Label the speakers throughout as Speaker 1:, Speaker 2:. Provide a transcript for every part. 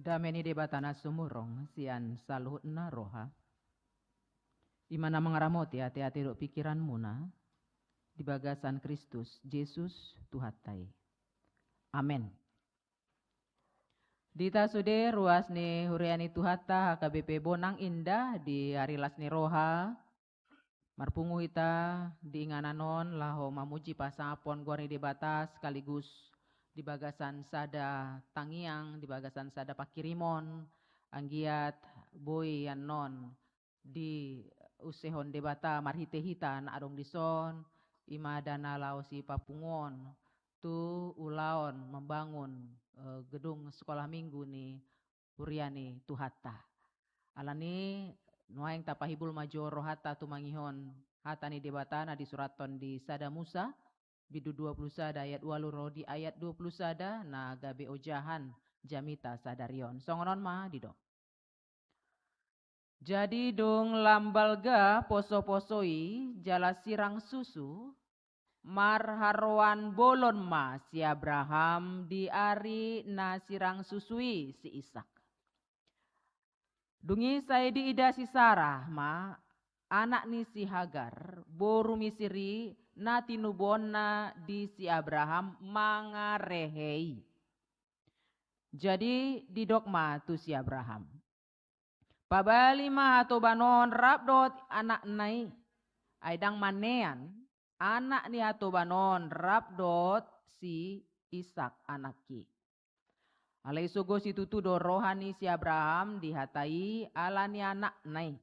Speaker 1: Dameni debatana sumurong sian saluhut na roha. Imana mengaramoti hati-hati dok pikiranmu na. Di bagasan Kristus, Yesus Tuhatai. Amin. Dita sude ruas ni huriani Tuhata HKBP Bonang Indah di harilas ni roha. Marpungu ita di ingananon laho mamuji pasapon guari debata sekaligus di bagasan sada tangiang, di bagasan sada pakirimon, anggiat boy yan non di usehon debata marhite hitan adong dison, ima dana lao si papungon, tu ulaon membangun gedung sekolah minggu ni huriani Tuhata. Alani nuaing tapahibul majoro hata tu mangihon hata ni debatana di suraton di sada Musa bidu 20 sada ayat 2 di ayat 20 sada na gabe ojahan jamita sadarion songonon ma dido. Jadi dong lambalga poso-posoi jala sirang susu marharwan bolon ma si Abraham di ari na sirang susui si Ishak. Dungi saya di ida si Sarah ma anak ni si Hagar boru misiri na tinubona di si Abraham mangarehei. Jadi di dogma tu si Abraham. Pabali ma atau banon rabdot anak nai aidang manean anak ni atau banon rabdot si Ishak anaki. Alai sogo si tutu do rohani si Abraham dihatai alani anak nai.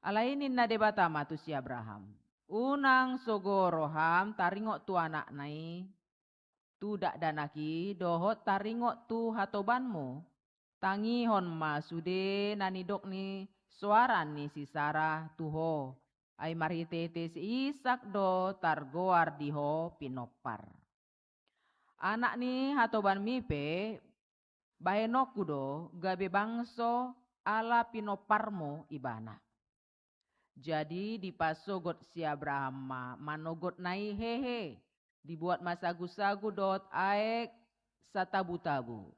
Speaker 1: Alai ninna debata matu si Abraham. Unang sogo roham taringok tu anak nai. Tu dak danaki dohot taringok tu hatobanmu. Tangihon ma sude nanidok ni suaran ni si Sarah tuho. Ay marhitete si Ishak do targoar diho pinopar. Anak ni hatoban mipe bahenoku do gabe bangso ala pinoparmo ibana. Jadi dipasogot si Abraham manogot nai hehe. Dibuat masagu-sagu dot aek satabu-tabu.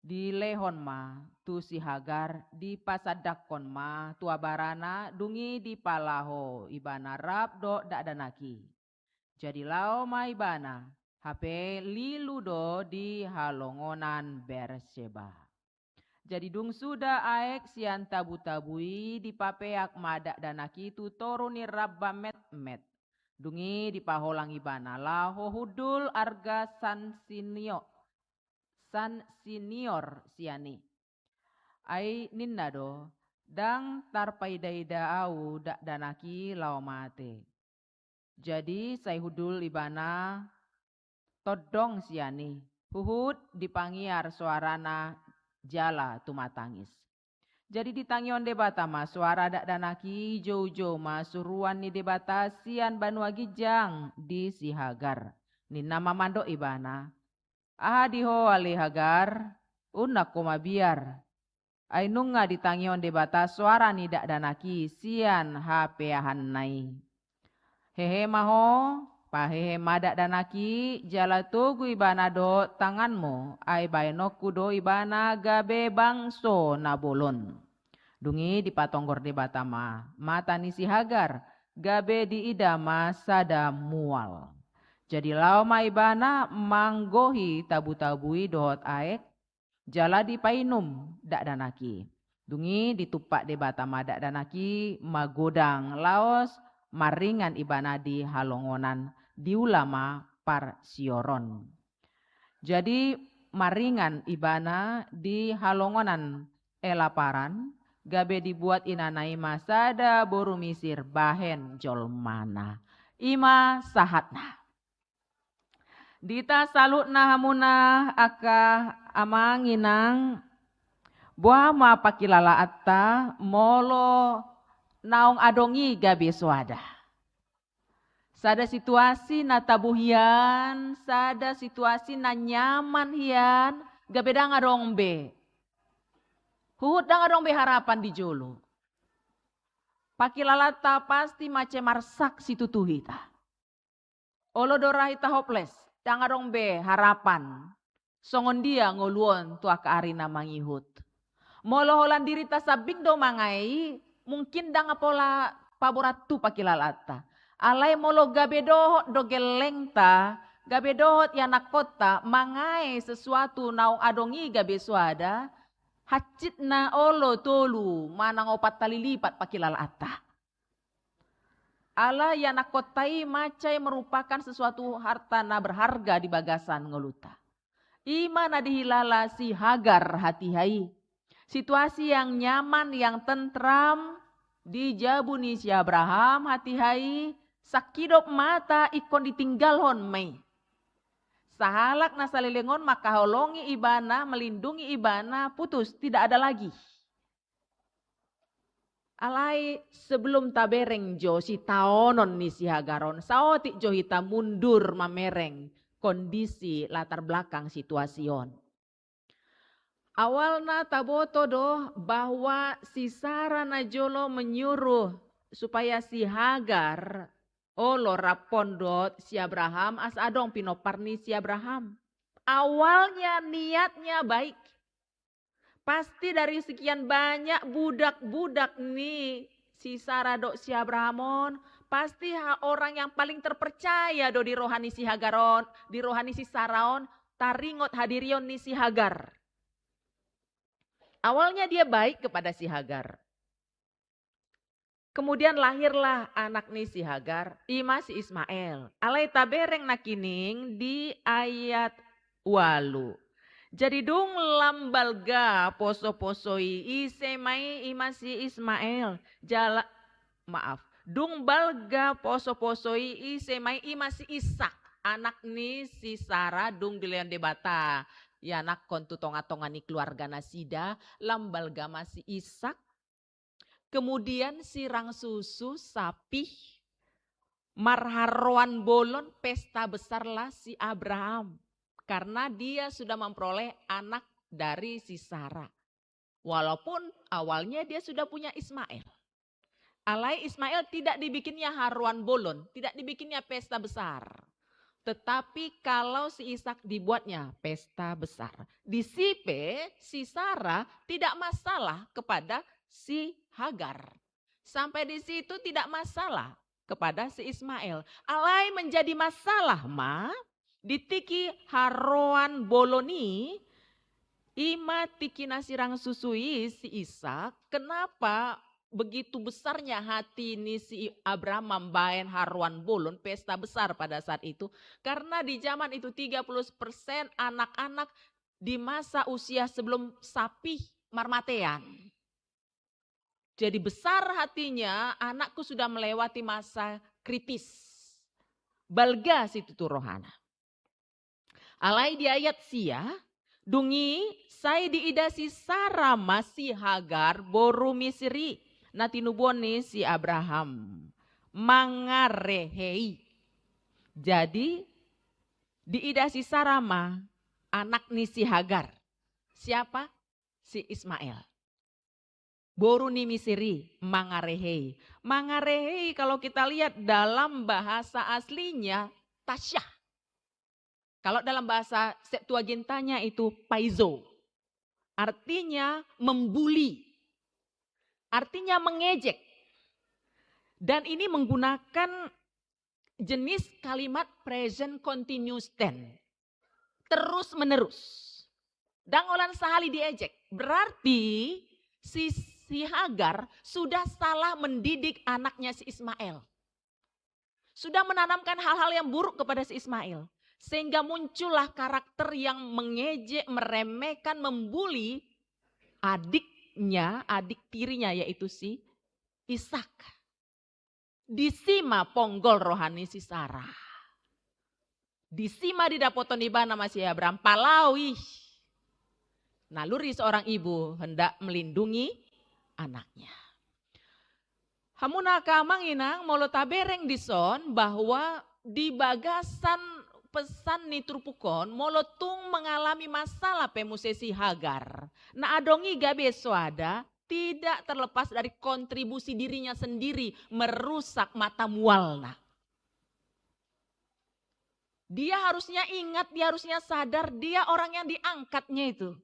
Speaker 1: Di lehon ma tu si Hagar di pasadakon ma tu abarana dungi di palaho ibana rab do dak danaki. Jadi lao ma ibana hape lilu do di halongonan Berseba. Jadi dung sudah aek sian tabu-tabui di papeak madak danaki tu toruni rabba met-met. Dungi di paholang ibana laho hudul arga san senior siani. Ai ninna do dang tarpaidaida au dak danaki lao mate. Jadi saya hudul ibana todong siani. Huhud dipangiar suarana jala tumatangis. Jadi ditangion debata ma suara dak danaki jauh-jauh ma suruan ni debata sian banua gijang di si Hagar. Ni nama mando ibana. Diho ali Hagar unak koma biar. Ai nunga ditangion debata suara ni dak danaki sian hapeahan nai. Hehe maho pahehe madak danaki jala tugu ibana do tanganmu ai baenoku do ibana gabe bangso nabolon. Dungi dipatonggor debata mata ni si Hagar gabe di idama sada mual. Jadi lau maibana manggohi tabu-tabui dohot aek jala dipainum dak danaki. Dungi ditupak debata dak danaki magodang laos maringan ibana di halongonan di ulama par sioron. Jadi maringan ibana di halongonan elaparan gabe dibuat inanai masada boru misir bahen jolmana. Ima sahatna. Dita salutna hamuna aka amanginang buah ma pakilala atta molo naong adongi gabe suada. Sada situasi na tabuhian, sada situasi na nyaman hian, gabe dang adong be. Huhut dang adong be harapan di jolo. Pakilala ta pasti mace marsak situ tuhita. Olo dorahita hopeless. Dang adong be harapan. Songon dia ngoluon tua ka arina mangihut. Moloholan diri ta sabing do mangai, mungkin dang apola paboratu pakilalata. Alai molo gabedohot do gelengta, gabedohot yanak kota, mangai sesuatu naung adongi gabe suada, hacit na olo tolu, manang opat tali lipat pakilalata. Ala yanak kotai macai merupakan sesuatu harta na berharga di bagasan ngoluta. Ima na dihilala si Hagar hati hai. Situasi yang nyaman, yang tentram, dijabuni si Abraham hati hai, sakidop mata ikon ditinggalhon mai. Sahalak na salilengon maka holongi ibana, melindungi ibana, putus, tidak ada lagi. Alai sebelum tabereng jo si taonon ni si Hagaron, saotik jo hita mundur mamereng kondisi latar belakang situasion. Awalnya taboto doh bahwa si Sara najolo menyuruh supaya si Hagar olo rapondot si Abraham as adong pinoparni si Abraham. Awalnya niatnya baik. Pasti dari sekian banyak budak-budak nih si Sara do si Abrahamon, pasti orang yang paling terpercaya do di rohani si Hagaron, di rohani si Saraon, taringot hadirion ni si Hagar. Awalnya dia baik kepada si Hagar. Kemudian lahirlah anak nih si Hagar, ima si Ismail. Alai tabereng nakining di ayat walu. Jadi dung lambalga poso-posoi isemai ima si Ismail. Dung balga poso-posoi isemai ima si Ishak. Anak nih si Sara dung dilian debata. Ya anak kontu tonga-tonga ni keluarga nasida, lambal gama si Ishak, kemudian sirang susu, sapi, marharuan bolon, pesta besarlah si Abraham. Karena dia sudah memperoleh anak dari si Sara. Walaupun awalnya dia sudah punya Ismail. Alai Ismail tidak dibikinnya haruan bolon, tidak dibikinnya pesta besar. Tetapi kalau si Ishak dibuatnya pesta besar. Di sipe si Sara tidak masalah kepada si Hagar. Sampai di situ tidak masalah kepada si Ismail. Alai menjadi masalah ditiki haroan boloni ima tiki nasirang susui si Ishak. Kenapa begitu besarnya hati ini si Abraham membaen haruan bolon, pesta besar pada saat itu. Karena di zaman itu 30% anak-anak di masa usia sebelum sapi marmatean. Jadi besar hatinya, anakku sudah melewati masa kritis. Balga situ tu rohana. Alai di ayat sia, dungi saya diidasi Sara masih Hagar boru Misri. Natinuboni si Abraham mangarehei. Jadi diidasi Sarama anak ni si Hagar. Siapa? Si Ismail. Boru ni Misri mangarehei. Mangarehei kalau kita lihat dalam bahasa aslinya tasyah. Kalau dalam bahasa Septuagintanya itu paizo. Artinya membuli. Artinya mengejek. Dan ini menggunakan jenis kalimat present continuous tense. Terus menerus. Dangolan sahali diejek. Berarti si Hagar sudah salah mendidik anaknya si Ismail. Sudah menanamkan hal-hal yang buruk kepada si Ismail. Sehingga muncullah karakter yang mengejek, meremehkan, membuli adik tirinya yaitu si Ishak. Disima ponggol rohani si Sara. Disima didapoton ibana nama si Abraham palawi. Naluri seorang ibu hendak melindungi anaknya. Hamuna kamang inang molo tabereng dison bahwa di bagasan pesan ni turpukon molotung mengalami masalah pemusesi Hagar. Na adongi gabe suada tidak terlepas dari kontribusi dirinya sendiri merusak mata mualna.
Speaker 2: Dia harusnya ingat, dia harusnya sadar dia orang yang diangkatnya itu.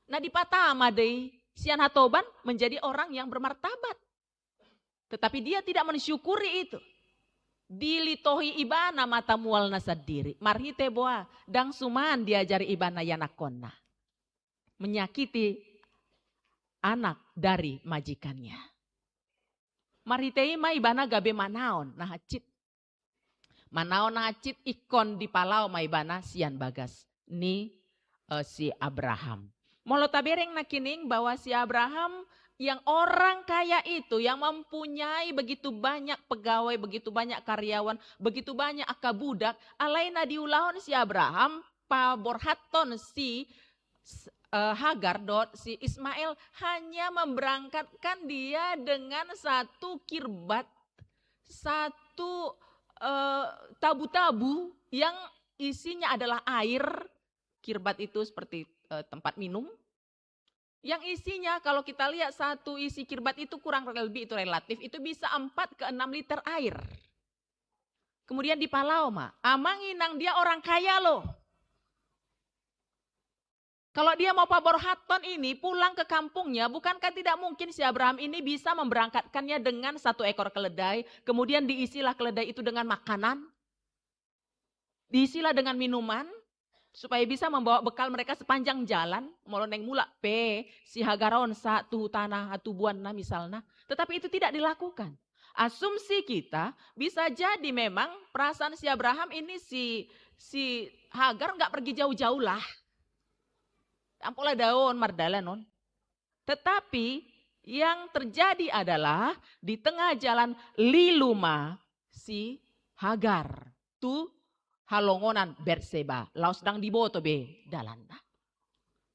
Speaker 2: Nah di Patama deh, sian hatoban menjadi orang yang bermartabat. Tetapi dia tidak mensyukuri itu. Dilitohi ibana mata mual nasa diri. Marhite boa, dang suman diajari ibana yanakonna. Menyakiti anak dari majikannya. Marhite ima ibana gabe manaon, nah cit. Manaon nah cit ikon di palau maibana sian bagas. Ni si Abraham. Molo tabereng nakining bahwa si Abraham yang orang kaya itu, yang mempunyai begitu banyak pegawai, begitu banyak karyawan, begitu banyak akabudak, alaina diulahon si Abraham, paborhaton si Hagar dot si Ismail hanya memberangkatkan dia dengan satu kirbat, satu tabu-tabu yang isinya adalah air. Kirbat itu seperti tempat minum. Yang isinya kalau kita lihat satu isi kirbat itu kurang lebih itu relatif. Itu bisa 4 ke 6 liter air. Kemudian di Palau amanginang dia orang kaya loh. Kalau dia mau paborhaton ini pulang ke kampungnya, bukankah tidak mungkin si Abraham ini bisa memberangkatkannya dengan 1 ekor keledai. Kemudian diisilah keledai itu dengan makanan. Diisilah dengan minuman. Supaya bisa membawa bekal mereka sepanjang jalan. Moloneng mula si Hagaron satu tanah atubuan misalnya. Tetapi itu tidak dilakukan. Asumsi kita bisa jadi memang perasaan si Abraham ini si Hagar nggak pergi jauh-jauh lah. Ampola daun mardalanon. Tetapi yang terjadi adalah di tengah jalan liluma si Hagar tu halongonan Berseba. Laos dang diboto be dalanda.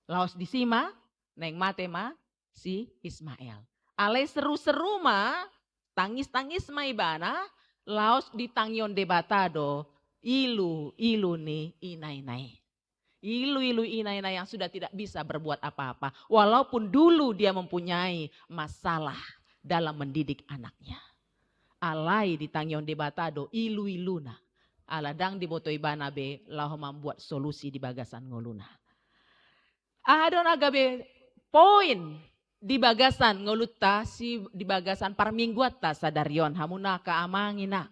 Speaker 2: Laos disima neng matema si Ismail. Ale seru-seru tangis-tangis maibana. Laos ditangyon debatado. Ilu ni inai-nai. Ilu inai-nai yang sudah tidak bisa berbuat apa-apa. Walaupun dulu dia mempunyai masalah dalam mendidik anaknya. Alai ditangyon debatado ilu-iluna. Aladang di boto ibana be lahu membuat solusi di bagasan ngoluna. Adon agabe poin di bagasan ngoluta si di bagasan parmingguat ta sadarion hamuna kaamangina.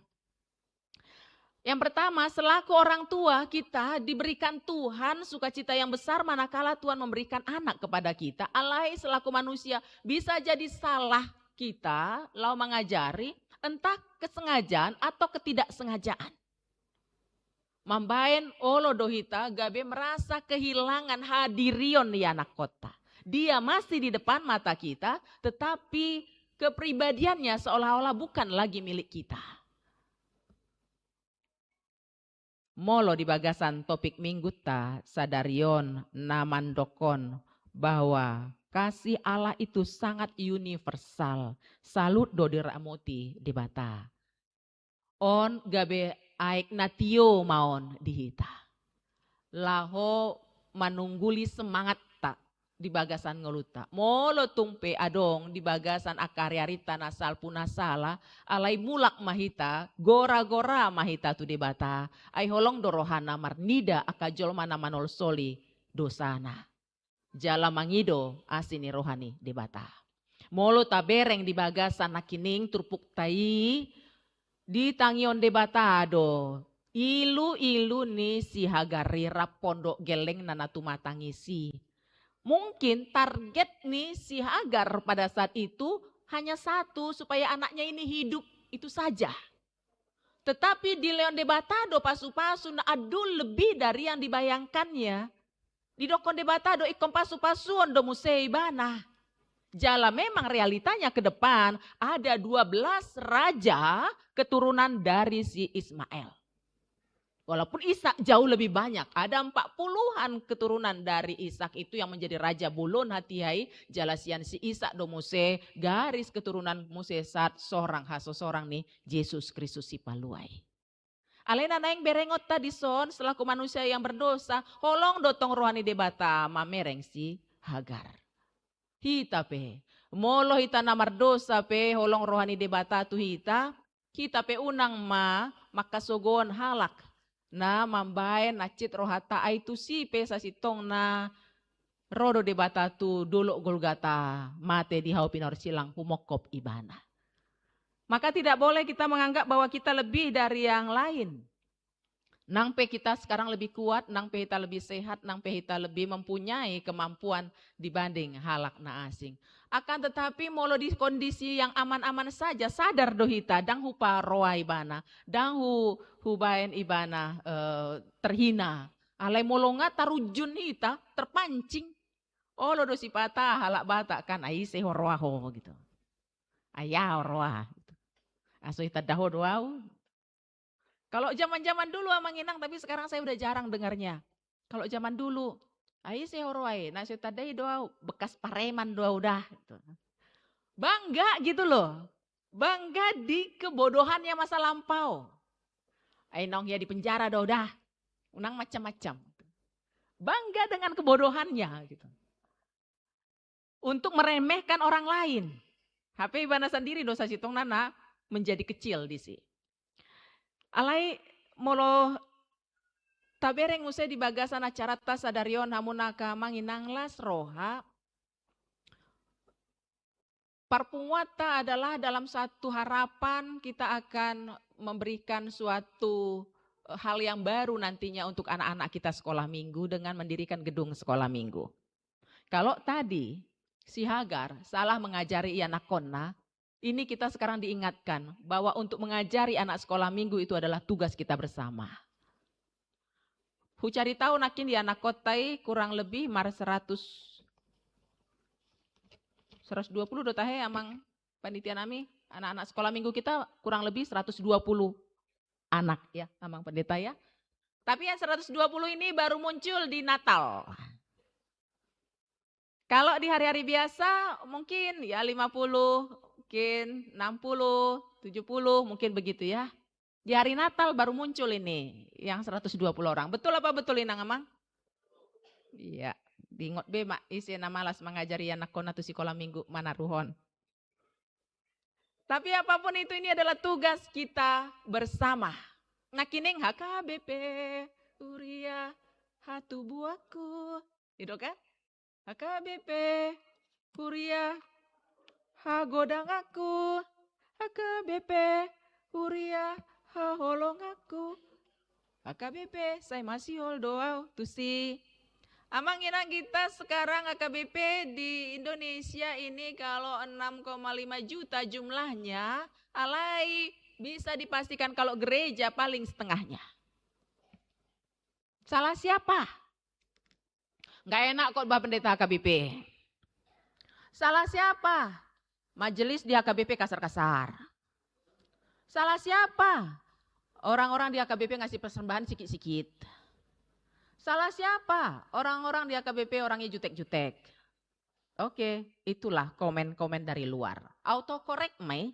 Speaker 2: Yang pertama, selaku orang tua kita diberikan Tuhan sukacita yang besar manakala Tuhan memberikan anak kepada kita. Alai selaku manusia bisa jadi salah kita lau mengajari entah kesengajaan atau ketidaksengajaan. Mambaen olo dohita gabe merasa kehilangan hadirion di anak kota. Dia masih di depan mata kita tetapi kepribadiannya seolah-olah bukan lagi milik kita. Molo di bagasan topik minggu ta sadarion namandokon bahwa kasih Allah itu sangat universal. Salut do diramoti di bata. On gabe aik natio maon dihita. Laho manungguli semangat tak di bagasan ngoluta. Molo tumpe adong di bagasan akaryarita nasal punasala. Alai mulak mahita, gora-gora mahita tu di bata. Ai holong dorohana marnida akajol mana manol soli dosana. Jala mangido asini rohani di bata. Molo tabereng di bagasan nakining turpuk tai. Di tangyon de batado, ilu ni si Hagarira pondok geleng nanatumatangisi. Mungkin target nih si Hagar pada saat itu hanya satu, supaya anaknya ini hidup, itu saja. Tetapi di Leon de Batado pasu-pasu adul lebih dari yang dibayangkannya. Di Dokon de Batado ikom pasu-pasuan do musei bana. Jala memang realitanya ke depan ada 12 raja keturunan dari si Ismail. Walaupun Ishak jauh lebih banyak, ada 40-an keturunan dari Ishak itu yang menjadi raja bulon hatihai jalasian si Ishak do Mose garis keturunan Mose saat seorang nih Yesus Kristus si paluai. Alena naing berengot tadi son selaku manusia yang berdosa holong dotong rohani debata mamereng si Hagar. Hita pe, molo hita namar dosa pe holong rohani debata tu hita, kita pe unang makasogon halak na mambaen na cit rohata ai tu si pesa sitong na rodo de batatu dulu Golgata mate di hau pinor silang humokop ibana. Maka tidak boleh kita menganggap bahwa kita lebih dari yang lain. Nang pe kita sekarang lebih kuat, nang pe kita lebih sehat, nang pe kita lebih mempunyai kemampuan dibanding halak na asing. Akan tetapi molo di kondisi yang aman-aman saja, sadar dohita, dang hupa roa ibana, dang hubaen ibana terhina. Alai molonga tarujun hita, terpancing. Olo do sipata halak bata kan ai se horoaho gitu. Ayah horoa. Gitu. Aso hita daho doau. Kalau zaman-zaman dulu amang inang, tapi sekarang saya udah jarang dengarnya. Kalau zaman dulu, ai se horoai, na se tadai doa bekas pareman doa udah. Gitu. Bangga gitu loh. Bangga di kebodohannya masa lampau. Ai nong ya di penjara doa udah. Unang macam-macam. Bangga dengan kebodohannya gitu. Untuk meremehkan orang lain. HP ibana sendiri dosa sitong nana menjadi kecil di sini. Alai molo tabereng usai di bagasan acara tas sadarion hamunaka manginang las roha. Parpungwata adalah dalam satu harapan kita akan memberikan suatu hal yang baru nantinya untuk anak-anak kita sekolah minggu dengan mendirikan gedung sekolah minggu. Kalau tadi si Hagar salah mengajari anak konna, ini kita sekarang diingatkan bahwa untuk mengajari anak sekolah minggu itu adalah tugas kita bersama. Hucari tahu nakin di anak kotai kurang lebih mar 120 do tahe amang panitia nami, anak-anak sekolah minggu kita kurang lebih 120 anak ya, amang pendeta ya. Tapi yang 120 ini baru muncul di Natal. Kalau di hari-hari biasa mungkin ya 50, mungkin 60, 70, mungkin begitu ya. Di hari Natal baru muncul ini yang 120 orang. Betul apa betul Inang Amang? Iya, diingot be mak isi na malas mengajari anak kona tu sekolah minggu mana ruhon. Tapi apapun itu ini adalah tugas kita bersama. Nakining HKBP, Uria, hatu buaku. Itu kan? HKBP, Uria, hagodang aku, HKBP, Uria, haholong aku. HKBP, saya masih hold doa tusi. Amang inang kita sekarang HKBP di Indonesia ini kalau 6,5 juta jumlahnya, alai bisa dipastikan kalau gereja paling setengahnya. Salah siapa? Gak enak kok Bapak Pendeta HKBP. Salah siapa? Majelis di HKBP kasar-kasar. Salah siapa? Orang-orang di HKBP ngasih persembahan sikit-sikit. Salah siapa? Orang-orang di HKBP orangnya jutek-jutek. Oke, itulah komen-komen dari luar. Autokorek mai,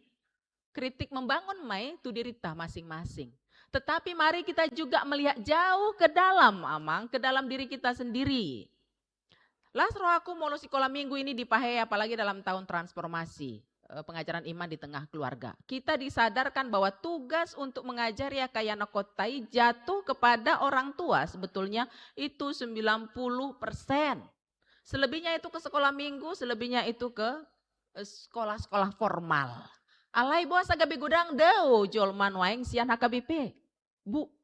Speaker 2: kritik membangun mai, itu dirita masing-masing. Tetapi mari kita juga melihat jauh ke dalam, amang, ke dalam diri kita sendiri. Las roh aku mau sekolah minggu ini dipakai apalagi dalam tahun transformasi. Pengajaran iman di tengah keluarga. Kita disadarkan bahwa tugas untuk mengajari akayana kotai jatuh kepada orang tua. Sebetulnya itu 90%. Selebihnya itu ke sekolah minggu, selebihnya itu ke sekolah-sekolah formal. Alai bos agabe gudang deu jolman waeng sian HKBP.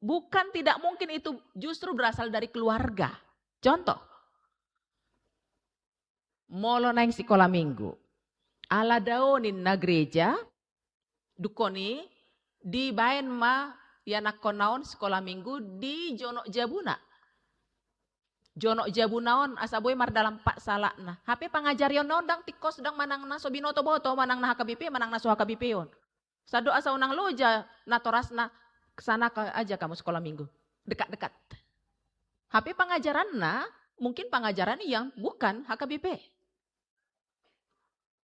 Speaker 2: Bukan tidak mungkin itu justru berasal dari keluarga. Contoh. Molo naik sekolah minggu. Ala daonin na gereja, dukoni, di bayan ma yanak konaon sekolah minggu di Jono Jabuna. Jono Jabunaon asaboy mar dalam pak salakna. HP pangajarion naon dang tikos dang manang na sobinoto boto manang na HKBP manang na so HKBP yon. Sado asa unang loja na torasna kesana aja kamu sekolah minggu. Dekat-dekat. HP pangajaran na mungkin pangajaran yang bukan HKBP.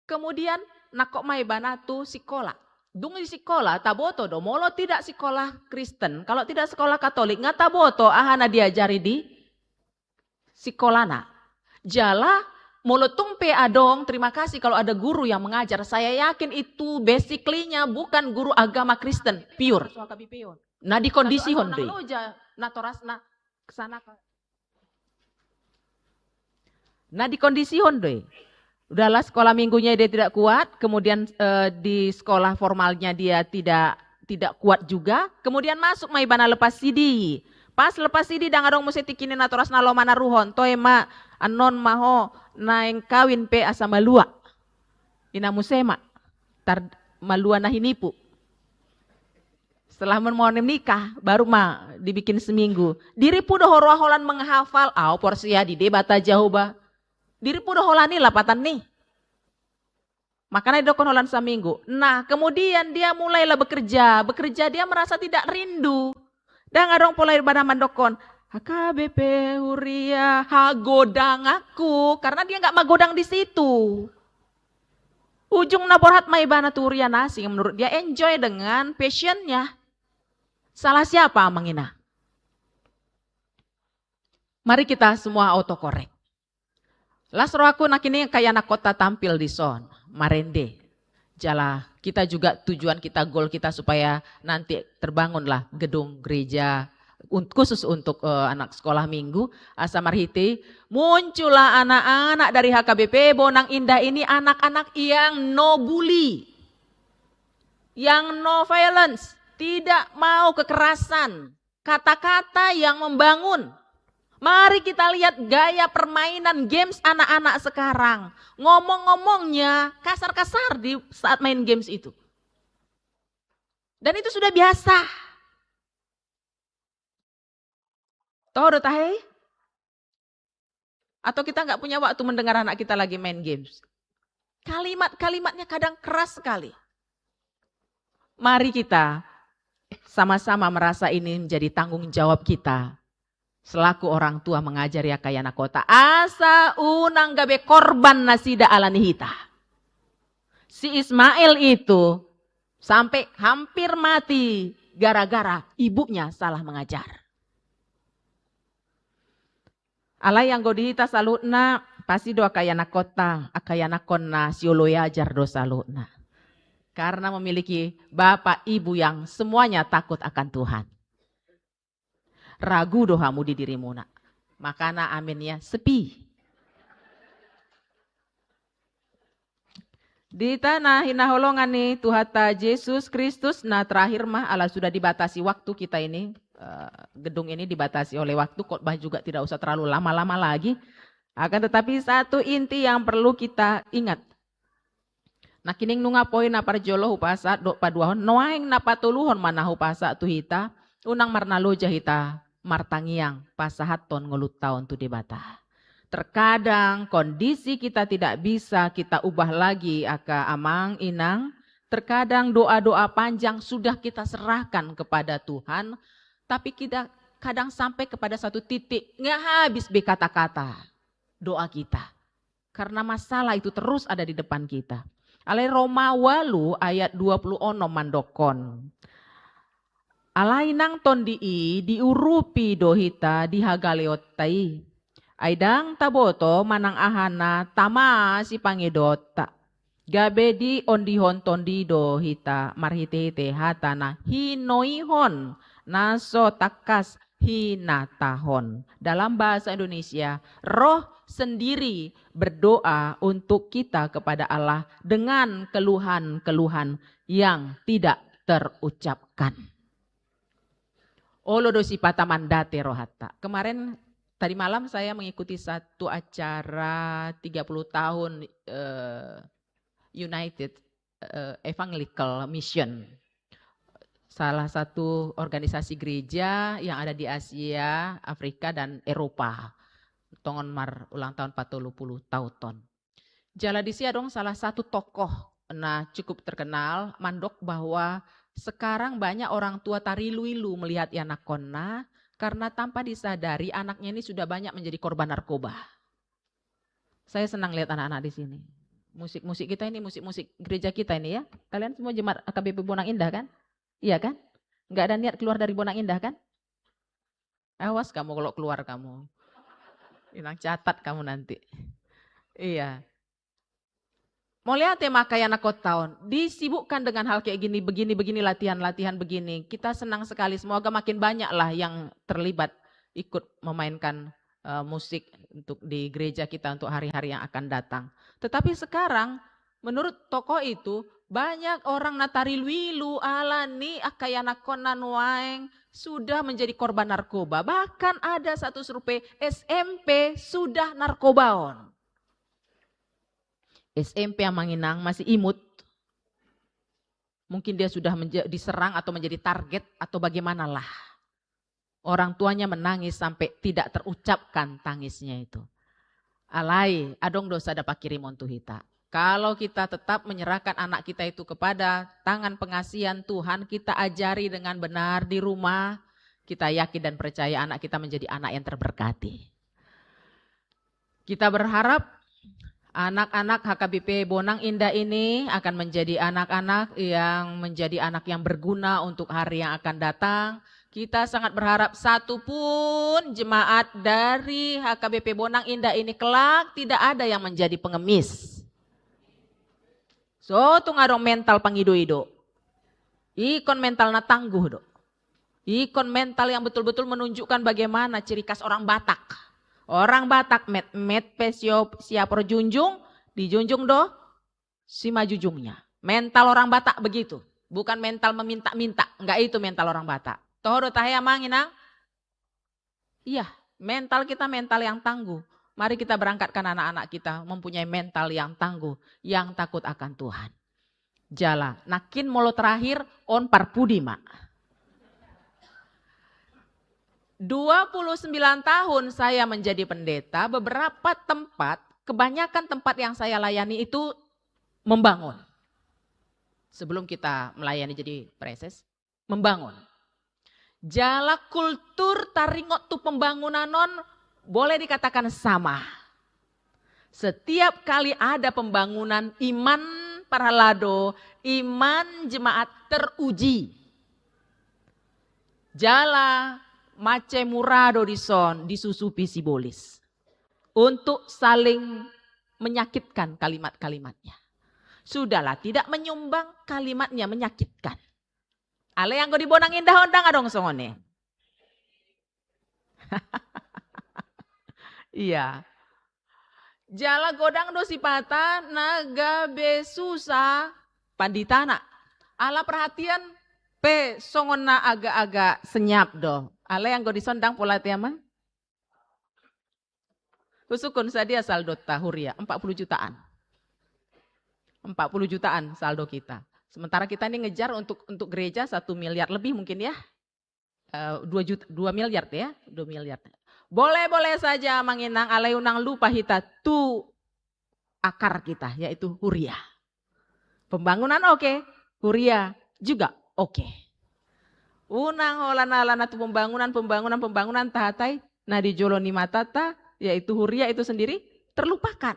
Speaker 2: Kemudian nakok mai banatu sekolah. Dung di sekolah taboto do molo tidak sekolah Kristen. Kalau tidak sekolah Katolik nggak taboto ahana diajari di sekolahna. Jala molo tumpe adong terima kasih kalau ada guru yang mengajar. Saya yakin itu basically-nya bukan guru agama Kristen pure. Nah di kondisi
Speaker 1: Sadu
Speaker 2: hondoi.
Speaker 1: asal loja, na torasna kesana.
Speaker 2: Nah di kondisi hondoi. Udahlah sekolah minggunya dia tidak kuat, kemudian di sekolah formalnya dia tidak kuat juga, kemudian masuk maibana lepas sidi. Pas lepas sidi dangadong mesti tikinin atoras nalo mana ruhon, toy ma anon maho naeng kawin pe asa malua. Ina musema tar malua na hinipu. Setelah memohon nikah, baru mah dibikin seminggu. Diri pudo horoa holan menghafal, porsia di debata jahoba. Diri pudo holani lapatan nih. Makanya dokon holan seminggu. Nah kemudian dia mulailah bekerja. Bekerja dia merasa tidak rindu. Dan ngadong pola ibadah mandokon. HKBP Huria hagodang aku. Karena dia nggak magodang di situ. Ujung naborhat maibana turia nasi. Menurut dia enjoy dengan passionnya. Salah siapa mengina? Mari kita semua autokorek. Lasro aku nak ini kayak anak kota tampil di son, marende. Jala kita juga tujuan kita, goal kita supaya nanti terbangunlah gedung gereja khusus untuk anak sekolah minggu. Asa marhiti muncullah anak-anak dari HKBP Bonang Indah ini, anak-anak yang no bully, yang no violence, tidak mau kekerasan, kata-kata yang membangun. Mari kita lihat gaya permainan games anak-anak sekarang. Ngomong-ngomongnya kasar-kasar di saat main games itu. Dan itu sudah biasa. Tahu tahe? Atau kita nggak punya waktu mendengar anak kita lagi main games. Kalimat-kalimatnya kadang keras sekali. Mari kita sama-sama merasa ini menjadi tanggung jawab kita. Selaku orang tua mengajari akayana kota. Asa unang gabe korban nasida alanihita. Si Ismail itu sampai hampir mati gara-gara ibunya salah mengajar. Alai yang godihita salutna pasti do akayana kota, akayana konna sioloya ajar do salutna. Karena memiliki bapak ibu yang semuanya takut akan Tuhan. Ragu dohamu di dirimu nak. Makana aminnya sepi. Di tanah hinaholongan nih Tuhata Yesus Kristus. Nah terakhir mah Allah sudah dibatasi waktu kita ini. Gedung ini dibatasi oleh waktu. Khotbah juga tidak usah terlalu lama-lama lagi. Akan tetapi satu inti yang perlu kita ingat. Nah kining nunga poin naparjolo hupasa dok paduahon. Noaing napatuluhon mana hupasa tuhita. Unang marnalo jahita. Martangiang pasahaton ngulut tahun tu debata. Terkadang kondisi kita tidak bisa kita ubah lagi aka amang inang. Terkadang doa-doa panjang sudah kita serahkan kepada Tuhan. Tapi kita kadang sampai kepada satu titik nggak habis kata-kata doa kita. Karena masalah itu terus ada di depan kita. Alai Roma walu ayat 20 mandokon. Alainang tondii diurupi dohita dihagaleotai. Aidang taboto manang ahana tama si pangedota. Gabedi ondihon tondi dohita marhitete hatana hinoihon naso takas hinatahon. Dalam bahasa Indonesia, roh sendiri berdoa untuk kita kepada Allah dengan keluhan-keluhan yang tidak terucapkan. Olodosi patamandate rohata. Kemarin tadi malam saya mengikuti satu acara 30 tahun United Evangelical Mission. Salah satu organisasi gereja yang ada di Asia, Afrika dan Eropa. Tongon mar ulang tahun 40 tahun. Jala disia dong salah satu tokoh cukup terkenal mandok bahwa sekarang banyak orang tua tarilu-ilu melihat anak konna karena tanpa disadari anaknya ini sudah banyak menjadi korban narkoba. Saya senang lihat anak-anak di sini. Musik-musik kita ini, musik-musik gereja kita ini ya. Kalian semua jemaat AKBP Bonang Indah kan? Iya kan? Enggak ada niat keluar dari Bonang Indah kan? Awas kamu kalau keluar kamu. Inang catat kamu nanti. Iya. Mau lihat ya makanya anak tahun, disibukkan dengan hal kayak gini, begini, latihan begini. Kita senang sekali, semoga makin banyak lah yang terlibat ikut memainkan musik untuk di gereja kita untuk hari-hari yang akan datang. Tetapi sekarang menurut tokoh itu banyak orang natari wilu alani akayana konan waeng sudah menjadi korban narkoba. Bahkan ada satu survei SMP sudah narkobaon. SMP yang Manginang masih imut. Mungkin dia sudah diserang atau menjadi target atau bagaimanalah. Orang tuanya menangis sampai tidak terucapkan tangisnya itu. Alai, adong dosa dapat kirim untuk kita. Kalau kita tetap menyerahkan anak kita itu kepada tangan pengasihan Tuhan, kita ajari dengan benar di rumah, kita yakin dan percaya anak kita menjadi anak yang terberkati. Kita berharap anak-anak HKBP Bonang Indah ini akan menjadi anak-anak yang berguna untuk hari yang akan datang. Kita sangat berharap satu pun jemaat dari HKBP Bonang Indah ini kelak tidak ada yang menjadi pengemis. So, tungadong mental pangido-ido. Ikon mental na tangguh do. Ikon mental yang betul-betul menunjukkan bagaimana ciri khas orang Batak. Orang Batak met pesio siapro junjung, dijunjung do si majujungnya. Mental orang Batak begitu, bukan mental meminta-minta, enggak itu mental orang Batak. Toh do tahaya manginang? Iya, mental kita mental yang tangguh. Mari kita berangkatkan anak-anak kita mempunyai mental yang tangguh, yang takut akan Tuhan. Jala, nakin molo terakhir on parpudi mak. 29 tahun saya menjadi pendeta, beberapa tempat, kebanyakan tempat yang saya layani itu membangun. Sebelum kita melayani jadi preses, membangun. Jala kultur taringot tu pembangunanon boleh dikatakan sama. Setiap kali ada pembangunan, iman para lado, iman jemaat teruji. Jala mace murado dison disusupi sibolis untuk saling menyakitkan kalimat-kalimatnya. Sudahlah, tidak menyumbang kalimatnya menyakitkan. Ale yang go di Bonang Indah ondang adong songone. Iya. Jala godang do sipata naga besusa panditana. Ala perhatian pe songona agak-agak senyap do. Ale yang go disondang pola tiaman. Usukun sadia saldo tahuria 40 jutaan. 40 jutaan saldo kita. Sementara kita ini ngejar untuk gereja 1 miliar lebih mungkin ya. 2 miliar ya, 2 miliar. Boleh-boleh saja manginang aleunang lupa hita tu akar kita yaitu huria. Pembangunan oke, huria juga oke. Unang holana-lana tu pembangunan tahatai nah di joloni matata yaitu huria itu sendiri terlupakan.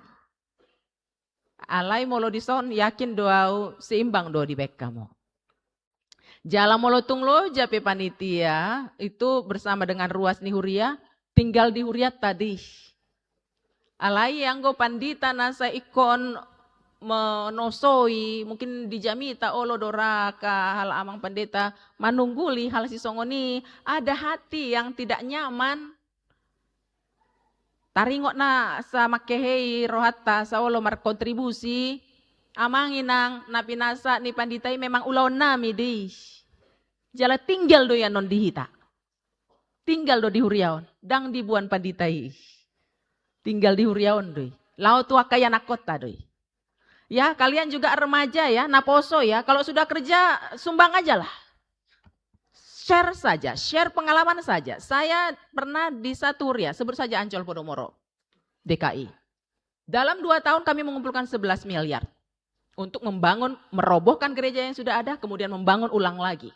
Speaker 2: Alai molo dison yakin doa seimbang doa di back kamu. Jala molo tunglo jape panitia itu bersama dengan ruas ni huria tinggal di huria tadi. Alai yang go pandita nasa ikon menosoi mungkin dijamita olo doraka hal amang pendeta manungguli hal si songoni ada hati yang tidak nyaman taringot na sa makehei rohata sa olo markontribusi amanginang napinasa ni panditai memang ulaon nami di jala tinggal do ya non dihita tinggal do di huriaon dang dibuan panditai tinggal di huriaon doi lao tua kaya nakota doi. Ya kalian juga remaja ya, naposo ya, kalau sudah kerja sumbang aja lah. Share saja, share pengalaman saja. Saya pernah di Saturia, sebut saja Ancol Podomoro, DKI. Dalam 2 tahun kami mengumpulkan 11 miliar. Untuk membangun, merobohkan gereja yang sudah ada, kemudian membangun ulang lagi.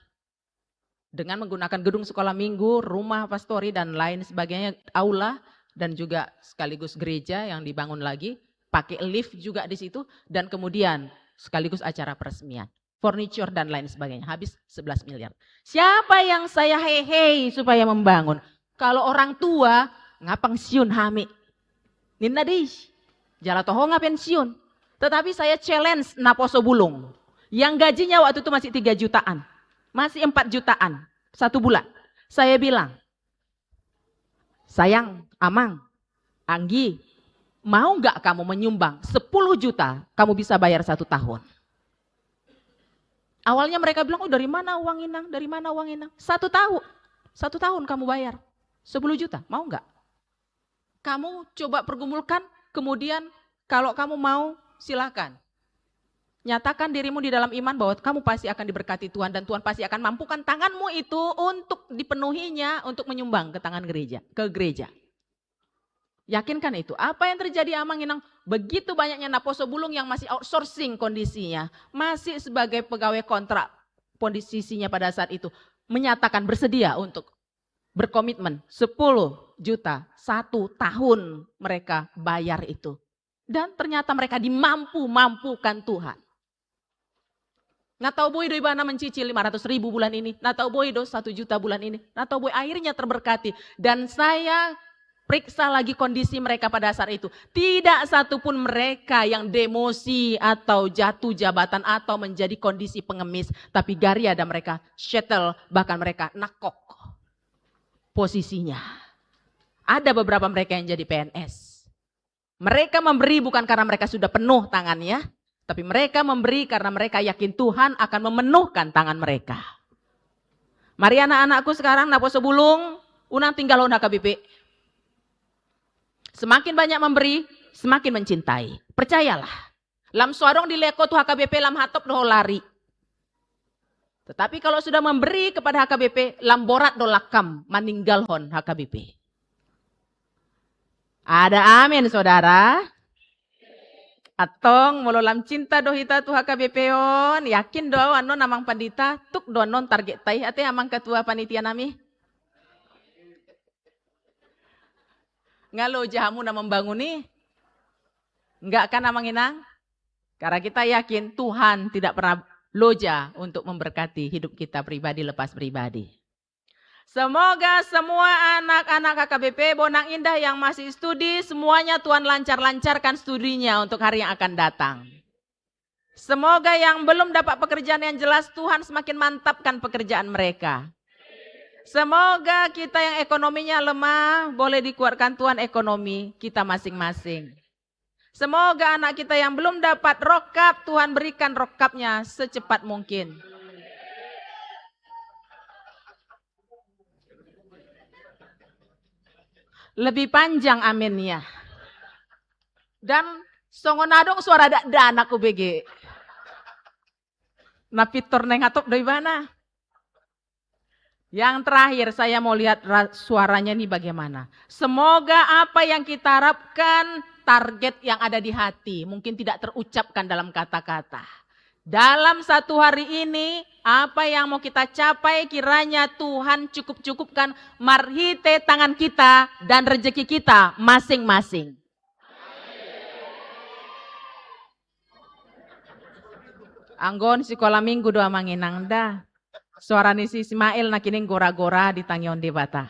Speaker 2: Dengan menggunakan gedung sekolah minggu, rumah pastori dan lain sebagainya, aula dan juga sekaligus gereja yang dibangun lagi. Pakai lift juga di situ dan kemudian sekaligus acara peresmian, furniture dan lain sebagainya. Habis 11 miliar. Siapa yang saya hehe supaya membangun? Kalau orang tua ngapang siun hami. Ninna di jala toho nga pensiun. Tetapi saya challenge Naposo Bulung. Yang gajinya waktu itu masih 3 jutaan. Masih 4 jutaan. 1 bulan. Saya bilang, sayang, Amang, Anggi, mau nggak kamu menyumbang 10 juta, kamu bisa bayar 1 tahun. Awalnya mereka bilang, oh dari mana uang Inang? Dari mana uang Inang? 1 tahun. 1 tahun kamu bayar. 10 juta, mau nggak? Kamu coba pergumulkan, kemudian kalau kamu mau, silakan. Nyatakan dirimu di dalam iman bahwa kamu pasti akan diberkati Tuhan dan Tuhan pasti akan mampukan tanganmu itu untuk dipenuhinya untuk menyumbang ke tangan gereja, ke gereja. Yakinkan itu. Apa yang terjadi Amang Inang? Begitu banyaknya Naposo Bulung yang masih outsourcing kondisinya, masih sebagai pegawai kontrak posisinya pada saat itu, menyatakan bersedia untuk berkomitmen 10 juta 1 tahun mereka bayar itu. Dan ternyata mereka dimampukan Tuhan. Natau boy doi bana mencicil 500.000 bulan ini. Natau boy do 1 juta bulan ini. Natau boy akhirnya terberkati. Dan saya periksa lagi kondisi mereka pada saat itu. Tidak satupun mereka yang demosi atau jatuh jabatan atau menjadi kondisi pengemis. Tapi Gari ada mereka shuttle, bahkan mereka nakok posisinya. Ada beberapa mereka yang jadi PNS. Mereka memberi bukan karena mereka sudah penuh tangannya, tapi mereka memberi karena mereka yakin Tuhan akan memenuhkan tangan mereka. Mari anak-anakku sekarang Naposo Bulung, unang tinggal on HKBP. Semakin banyak memberi, semakin mencintai. Percayalah. Lam suarong di leko tu HKBP lam hatop doh lari. Tetapi kalau sudah memberi kepada HKBP, lam borat do lakam meninggal hon HKBP. Ada amin saudara. Atong mololam cinta dohita tu HKBP on. Yakin doa ano namang pandita tuk donon target tai ate amang ketua panitia nami. Ngalo jahamu na membangun nih. Enggak kan amang Inang? Karena kita yakin Tuhan tidak pernah loja untuk memberkati hidup kita pribadi lepas pribadi. Semoga semua anak-anak HKBP Bonang Indah yang masih studi, semuanya Tuhan lancar-lancarkan studinya untuk hari yang akan datang. Semoga yang belum dapat pekerjaan yang jelas, Tuhan semakin mantapkan pekerjaan mereka. Semoga kita yang ekonominya lemah, boleh dikuatkan Tuhan ekonomi kita masing-masing. Semoga anak kita yang belum dapat rokap, Tuhan berikan rokapnya secepat mungkin. Lebih panjang aminnya. Dan songonadong suara dak anakku BG. Napitor neng atop dari mana? Yang terakhir saya mau lihat suaranya nih bagaimana. Semoga apa yang kita harapkan, target yang ada di hati, mungkin tidak terucapkan dalam kata-kata. Dalam 1 hari ini, apa yang mau kita capai kiranya Tuhan cukup-cukupkan marhite tangan kita dan rezeki kita masing-masing. Anggon sekolah minggu doa manginang dah. Suara nisi Ismail nakining gora-gora di tangyon debata.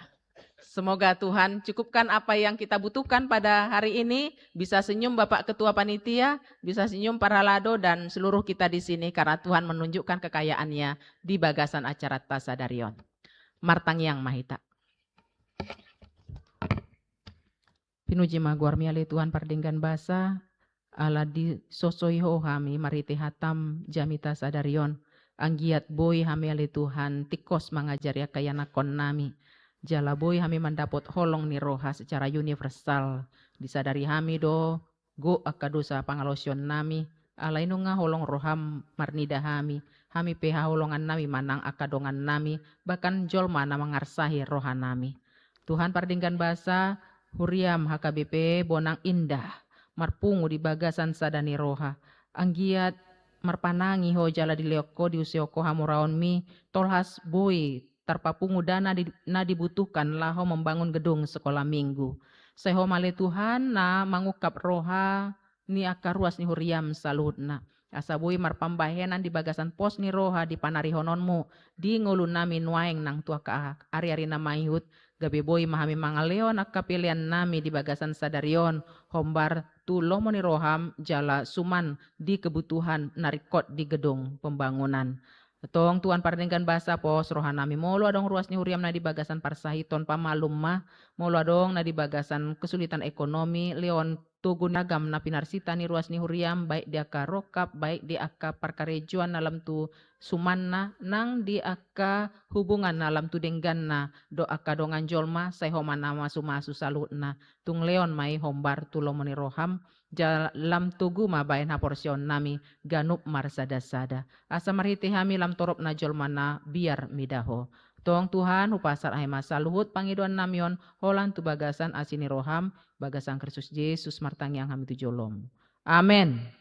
Speaker 2: Semoga Tuhan cukupkan apa yang kita butuhkan pada hari ini. Bisa senyum Bapak Ketua Panitia, bisa senyum para lado dan seluruh kita di sini karena Tuhan menunjukkan kekayaannya di bagasan acara Tasadarion. Martang yang mahita. Pinuji maguarmi ale Tuhan pardinggan basa, ala di sosoiho hami marite hatam jamita sadarion. Anggiat boy hami ale Tuhan tikos mengajari kayanakon nami. Jala boy kami mendapat holong ni roha secara universal. Disadari kami do go akadosa pangalosyon nami. Alainu nga holong roham marnida kami. Kami peha holongan nami manang akadongan nami. Bahkan jolma na mangarsahi roha nami. Tuhan pardinggan basa huriam HKBP Bonang Indah. Marpungu di bagasan sadani roha. Anggiat marpanangi ho jala di leoko di usioko hamuraon mi. Tolhas boy tarpapungu dana na dibutuhkan laho membangun gedung sekolah minggu. Seho male Tuhan na mangukap roha ni akaruas ni huriam saludna. Asabui marpambahenan di bagasan pos ni roha di panarihononmu. Di ngulun nami nuaeng nang tua ka ari-ari na maihut. gabe boy mahami mangaleon akka pilihan nami di bagasan sadarion hombar tulo moni roham jala suman di kebutuhan narikot di gedung pembangunan. Tong Tuhan pardengkan bahasa pos rohanami molo adong ruas ni huriam na di bagasan parsahiton pamalum mah molo adong na di bagasan kesulitan ekonomi leon tugun agam na pinarsita ni ruas ni huriam baik di aka rokap baik di aka parkarejuan nalam tu sumanna nang di aka hubungan nalam tu dengganna do aka dongan jolma say homan nama sumasu salutna tung leon mai hombar tulo moni roham jalam tugu ma bayan ha porsion nami ganup marsada-sada asa marhiti hami lam torop na jolmana biar midaho. Tong Tuhan upasar ay masaluhut pangiduan namyon holan tu bagasan asini roham bagasan Kristus Yesus martangyang hami tu jolom. Amen.